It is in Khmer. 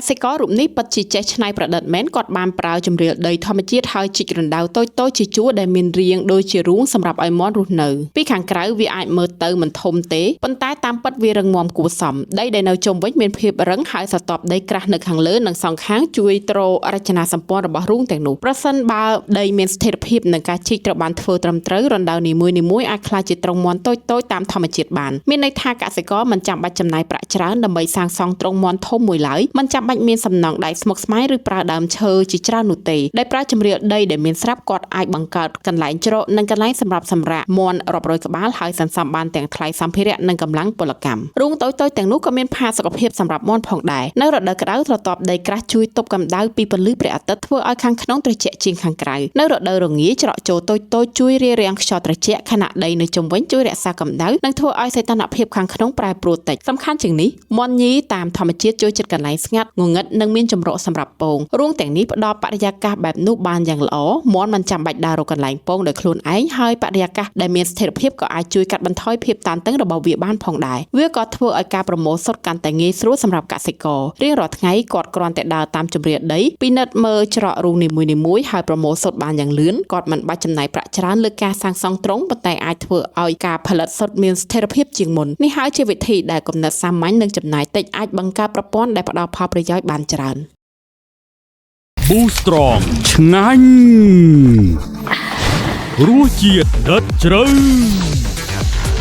សិកររូបនេះពិតជាចេះច្នៃប្រឌិតមែនគាត់បានប្រើជំរាលដីធម្មជាតិហើយជីករណ្ដៅតូចៗជាជួរដែលមានរាងដូចជារូងសម្រាប់ឲ្យមាន់រស់នៅពីខាងក្រៅវាអាចមើលទៅមិនធំទេប៉ុន្តែតាមពិតវារឹងមាំគួរសមដីដែលនៅជុំវិញមានភាពរឹងហើយស្រទាប់ដីក្រាស់នៅខាងលើនិងសងខាងជួយទ្ររចនាសម្ព័ន្ធរបស់រូងទាំងនោះប្រសិនបើដីមានស្ថិរភាពនិងការជីកត្រូវបានធ្វើត្រឹមត្រូវរណ្ដៅនីមួយៗអាចក្លាយជាទ្រង់មាន់តូចៗតាមធម្មជាតិបានមានន័យថាកសិករមិនចាំបាច់ចំណាយប្រាក់ច្រើនដើម្បីសាងសង់ទ្រង់មាន់ធំមួយឡើយមិនចាំបាច់មានសំណង់ដៃស្មុគស្មាញឬប្រើដើមឈើជាច្រើននោះទេដែលប្រើជំរាលដីដែលមានស្រាប់គាត់អាចបង្កើតកន្លែងជ្រកនិងកន្លែងសម្រាប់សម្រាកមាន់រាប់រយក្បាលហើយសន្សំបានទាំងថ្លៃសម្ភារៈនិងកម្លាំងពលកម្មរូងតូចៗទាំងនោះក៏មានផាសុកភាពសម្រាប់មាន់ផងដែរនៅរដូវក្តៅស្រទាប់ដីក្រាស់ជួយទប់កម្ដៅពីពន្លឺព្រះអាទិត្យធ្វើឲ្យខាងក្នុងត្រជាក់ជាងខាងក្រៅនៅរដូវរងាច្រកចូលតូចៗជួយរារាំងខ្យល់ត្រជាក់ខណៈដីនៅជុំវិញជួយរក្សាកម្ដៅនិងធ្វើឲ្យសីតុណ្ហភាពខាងក្នុងប្រែប្រួលតិចសំខាន់ជាងនេះមាន់ញីតាមធម្មជាតិចូលចិត្តកន្លែងស្ងាត់ងងឹតនិងមានចម្រោះសម្រាប់ពងរូងទាំងនេះផ្ដល់បរិយាកាសបែបនោះបានយ៉ាងល្អមាន់មិនចាំបាច់ដើររកកន្លែងពងដោយខ្លួនឯងហើយបរិយាកាសដែលមានស្ថិរភាពក៏អាចជួយកាត់បន្ថយភាពតានតឹងរបស់វាបានផងដែរវាក៏ធ្វើឲ្យការប្រមូលសុទ្ធកាន់តែងាយស្រួលសម្រាប់កសិកររៀងរាល់ថ្ងៃគាត់គ្រាន់តែដើរតាមជម្រាលដីពិនិត្យមើលច្រករូងនីមួយៗហើយប្រមូលសុទ្ធបានយ៉ាងលឿនគាត់មិនបាច់ចំណាយប្រាក់ច្រើនលើការសាងសង់ទ្រុងប៉ុន្តែអាចធ្វើឲ្យការផលិតសុទ្ធមានស្ថិរភាពជាងមុននេះហើយជាវិធីដែលគំនិតសាមញ្ញនិងចំណាយតិចអាចបង្កើតប្រព័ន្ធដែលផ្ដល់ផលប្រយោជន៍បានច្រើន Boost Strong ឆ្ងាញ់រសជាតិដិតជ្រៅ